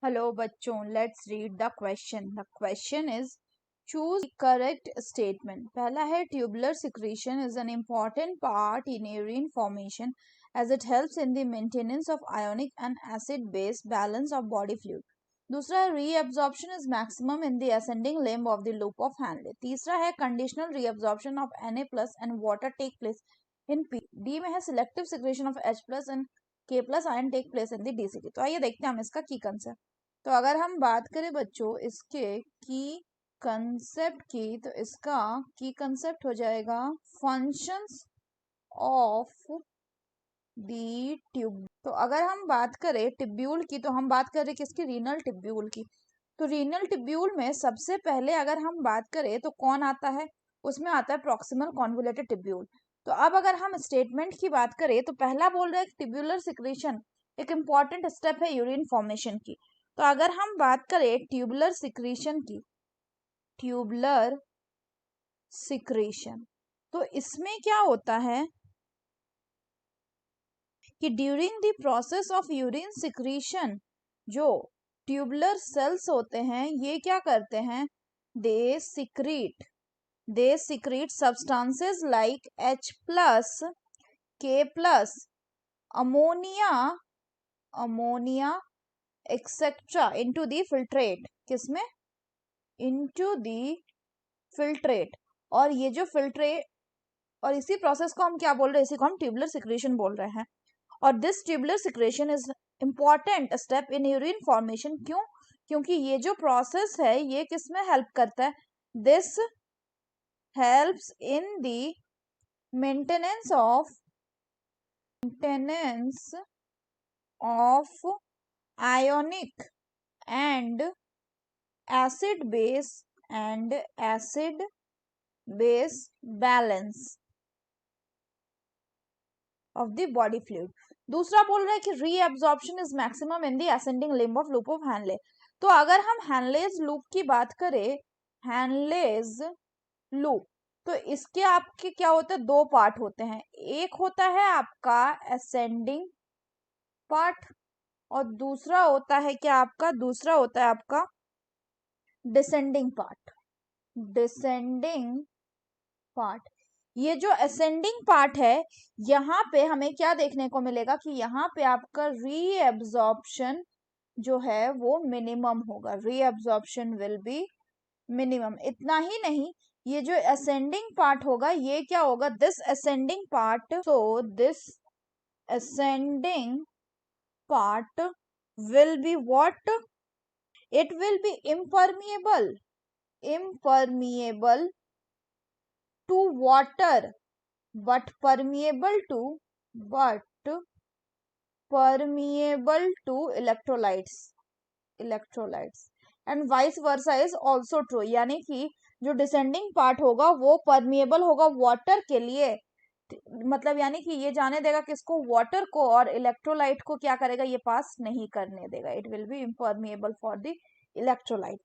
Hello बच्चों, let's read the question. The question is choose the correct statement. पहला है tubular secretion is an important part in urine formation as it helps in the maintenance of ionic and acid base balance of body fluid. दूसरा है reabsorption is maximum in the ascending limb of the loop of Henle. तीसरा है conditional reabsorption of Na plus and water take place in P. D में है selective secretion of H plus and K plus ion take place in the DCT. तो आइए देखते हैं हम इसका की कंसेप्ट. तो अगर हम बात करें बच्चों इसके की कंसेप्ट की, तो इसका की कंसेप्ट हो जाएगा फंक्शंस ऑफ दी ट्यूब. तो अगर हम बात करें टिब्यूल की, तो हम बात करें किसकी, रीनल टिब्यूल की. तो रीनल टिब्यूल में सबसे पहले अगर हम बात करें तो कौन आता है, उसमें आता है प्रॉक्सिमल कॉन्वोल्यूटेड टिब्यूल. तो अब अगर हम स्टेटमेंट की बात करें तो पहला बोल रहे हैं टिब्यूलर सिक्रेशन एक इंपॉर्टेंट स्टेप है यूरिन फॉर्मेशन की. तो अगर हम बात करें ट्यूबुलर सिक्रीशन की, ट्यूबुलर सिक्रेशन, तो इसमें क्या होता है कि during the process of urine secretion जो ट्यूबुलर सेल्स होते हैं ये क्या करते हैं, they secrete substances like H plus, K plus, ammonia etcetera into the filtrate. किसमें, इनटू दी फिल्ट्रेट. और ये जो फिल्ट्रेट, और इसी प्रोसेस को हम क्या बोल रहे हैं, इसी को हम ट्यूबुलर सिक्रेशन बोल रहे हैं. और this tubular secretion is important step in urine formation. क्यों, क्योंकि ये जो प्रोसेस है ये किसमें हेल्प करता है, this helps in the maintenance of ionic and acid base balance of the body fluid. दूसरा बोल रहा है कि reabsorption is maximum in the ascending limb of loop of Henle. तो अगर हम Henle's loop की बात करें, Henle's loop, तो इसके आपके क्या होते हैं, दो पार्ट होते हैं. एक होता है आपका ascending पार्ट और दूसरा होता है क्या आपका, दूसरा होता है आपका डिसेंडिंग पार्ट. ये जो असेंडिंग पार्ट है यहाँ पे हमें क्या देखने को मिलेगा कि यहाँ पे आपका रीएब्जॉर्प्शन जो है वो मिनिमम होगा. Reabsorption will be minimum. इतना ही नहीं, ये जो असेंडिंग पार्ट होगा ये क्या होगा, this ascending part, so this ascending part will be what, it will be impermeable to water but permeable to electrolytes and vice versa is also true. यानी कि जो डिसेंडिंग पार्ट होगा वो परमिएबल होगा वाटर के लिए, मतलब यानी कि ये जाने देगा किसको, वाटर को, और इलेक्ट्रोलाइट को क्या करेगा, ये पास नहीं करने देगा. It will be impermeable for the electrolyte.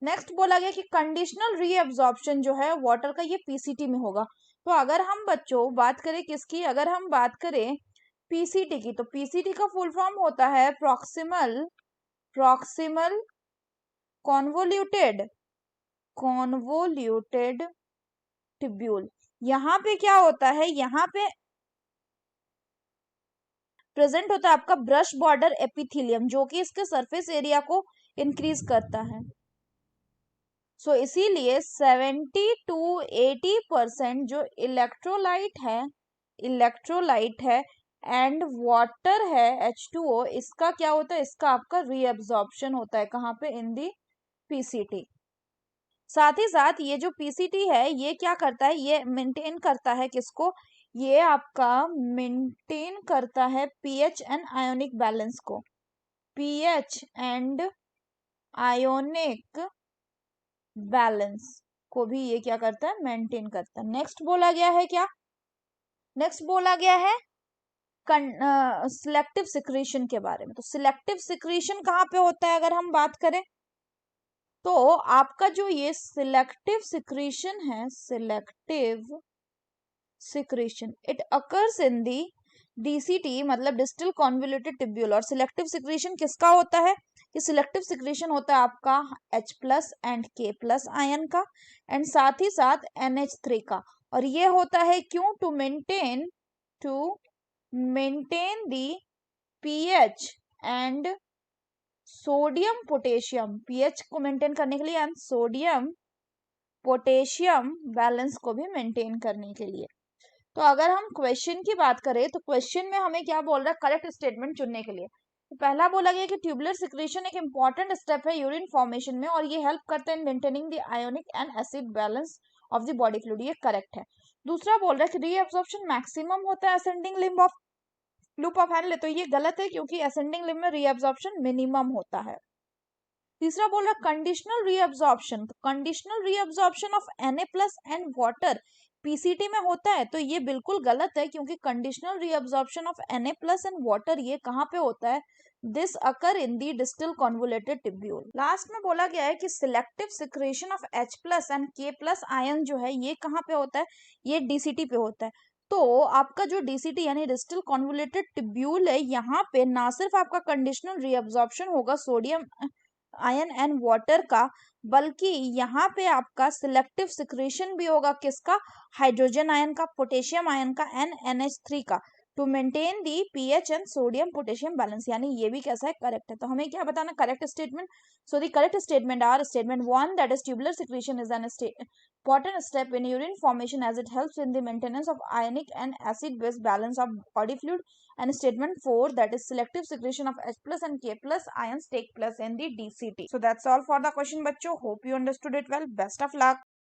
Next बोला गया कि कंडीशनल रीएब्जॉर्प्शन जो है वाटर का ये पीसीटी में होगा. तो अगर हम बच्चों बात करें किसकी, अगर हम बात करें पीसीटी की, तो पीसीटी का फुल फॉर्म होता है प्रॉक्सिमल कॉन्वोल्यूटेड ट्यूब्यूल. यहाँ पे क्या होता है, यहाँ पे प्रेजेंट होता है आपका ब्रश बॉर्डर एपिथेलियम जो कि इसके सरफेस एरिया को इंक्रीज करता है. सो इसीलिए 70 to 80% जो इलेक्ट्रोलाइट है एंड वाटर है H2O, इसका क्या होता है, इसका आपका रीएब्जॉर्प्शन होता है. कहाँ पे, इन दी पीसीटी. साथ ही साथ ये जो पीसीटी है ये क्या करता है, ये मेंटेन करता है किसको, ये आपका मेंटेन करता है पीएच एंड आयोनिक बैलेंस को. पीएच एंड आयोनिक बैलेंस को भी ये क्या करता है, मेंटेन करता है. नेक्स्ट बोला गया है क्या, नेक्स्ट बोला गया है सिलेक्टिव सिक्रीशन के बारे में. तो सिलेक्टिव सिक्रीशन कहाँ पे होता है अगर हम बात करें, तो आपका जो ये सिलेक्टिव सिक्रीशन है, selective secretion, it occurs in the DCT मतलब डिस्टल कॉन्वोल्यूटेड ट्यूब्यूल. और सिलेक्टिव सिक्रीशन किसका होता है, कि सिलेक्टिव सिक्रीशन होता है आपका H+ एंड K+ आयन का एंड साथ ही साथ NH3 का, और ये होता है क्यों? To maintain the pH and sodium potassium, pH को मेंटेन करने के लिए एंड सोडियम पोटेशियम बैलेंस को भी मेंटेन करने के लिए। तो अगर हम क्वेश्चन की बात करें तो क्वेश्चन में हमें क्या बोल रहा है करेक्ट स्टेटमेंट चुनने के लिए। तो पहला बोला गया कि ट्यूबुलर सिक्रीशन एक इंपॉर्टेंट स्टेप है यूरिन फॉर्मेशन में और ये हेल्प करता है in maintaining the ionic and acid balance of the body fluid, ये करेक्ट है। दूसरा बोल रहा है कि रीअब्जॉर्प्शन मैक्सिमम होता है ascending limb of loop of Henle, तो ये गलत है क्योंकि असेंडिंग लिम्ब में रीअब्जॉर्प्शन मिनिमम होता है। तीसरा बोल रहा कंडीशनल रीअब्जॉर्प्शन, तो conditional reabsorption of Na+ and water PCT में होता है, तो ये बिल्कुल गलत है क्योंकि conditional reabsorption of Na+ and water ये कहाँ पे होता है? This occur in the distal convoluted tubule. Last में बोला गया है कि selective secretion of H+ and K+ ion जो है ये कहाँ पे होता है? ये डीसीटी पे होता है। तो आपका जो डीसीटी यानी डिस्टल कॉन्वोलेटेड टिब्यूल है, यहाँ पे ना सिर्फ आपका कंडीशनल रीअब्जॉर्प्शन होगा सोडियम आयन एंड वाटर का, बल्कि यहाँ पे आपका सिलेक्टिव सिक्रेशन भी होगा किसका? हाइड्रोजन आयन का, पोटेशियम आयन का एंड NH3 का, to maintain the pH and sodium potassium balance, यानी ये भी कैसा है? करेक्ट है। तो हमें क्या बताना? Correct statement. So the correct statement are statement 1 that is tubular secretion is an important step in urine formation as it helps in the maintenance of ionic and acid base balance of body fluid, and statement 4 that is selective secretion of H+ and K+ ions take place in the DCT. So that's all for the question बच्चों, hope you understood it well, best of luck.